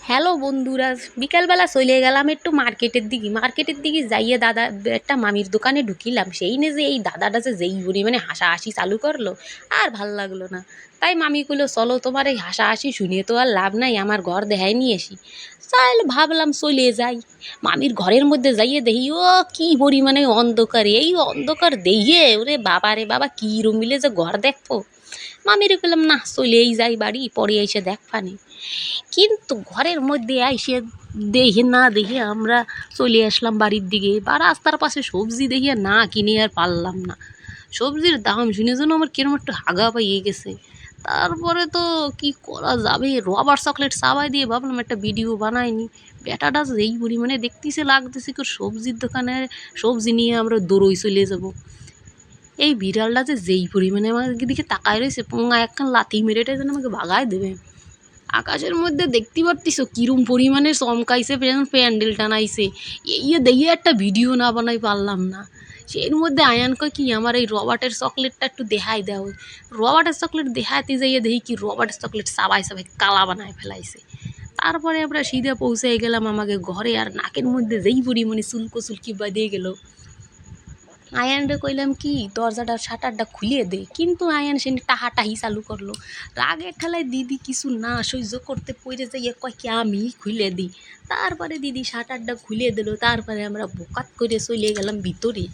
Hello বন্ধুরা, বিকালবেলা চলে গেলাম একটু মার্কেটের দিকে যাইয়ে দাদা একটা মামির দোকানে ঢুকিলাম। সেই নে যে এই দাদাটা যে যেই পরিমাণে হাসাহাসি চালু করলো, আর ভাল লাগলো না। তাই মামি কইলো, চলো তোমার এই হাসাহাসি শুনিয়ে তো আর লাভ নাই, আমার ঘর দেখায় নিয়ে আসি। চাইলে ভাবলাম চলে যাই। মামির ঘরের মধ্যে যাইয়ে দেখি ও কি পরিমাণে অন্ধকার, এই অন্ধকার দেখিয়ে ওরে বাবা রে বাবা, কি রমিলে যে ঘর দেখবো। মামিরে বললাম না, চলেই যাই বাড়ি, পরে এসে দেখবানি। কিন্তু ঘরের মধ্যে আইসে দেখে না দেখে আমরা চলে আসলাম বাড়ির দিকে, বা রাস্তার পাশে সবজি দেখিয়ে না কিনে আর পারলাম না। সবজির দাম শুনে যেন আমার কিরম একটু হাগা পাইয়ে গেছে। তারপরে তো কি করা যাবে, রবার চকলেট চাবাই দিয়ে ভাবলাম একটা ভিডিও বানাইনি। বেটাটা যেই পরিমাণে দেখতেছে লাগতেছে কি সবজির দোকানে সবজি নিয়ে আমরা দৌড়ই চলে যাব। এই বিড়ালটা যে যেই পরিমাণে আমার দিকে তাকায় রয়েছে, পোঙা একখান লাথি মেরেটা যেন আমাকে ভাগায় দেবে। আকাশের মধ্যে দেখতে পারতিস কিরম পরিমাণে চমকাইছে, প্যান্ডেল টানাইছে। এই দেখে একটা ভিডিও না বানাই পারলাম না। সেই মধ্যে আয়ান কয় কি আমার এই রবার্টের চকলেটটা একটু দেখাই দেওয়া। রবার্টের চকলেট দেখাতে যাইয়ে দেখি কি রবার্টের চকলেট চাবাই চাবাই কালা বানায় ফেলাইছে। তারপরে আমরা সিধা পৌঁছে গেলাম আমাকে ঘরে, আর নাকের মধ্যে যেই পরিমাণে চুলকো চুলকি বাঁধে গেল। আয়ানরে কইলাম কি দরজাটার শাটারটা খুলিয়ে দে, কিন্তু আয়ান সে টাহাটাহি চালু করলো। রাগের ঠেলায় দিদি কিছু না সহ্য করতে পড়ে যাইয়ে কয় কি আমি খুলে দিই। তারপরে দিদি শাটারটা খুলে দিল। তারপরে আমরা বোকাত করে চলে গেলাম ভিতরে।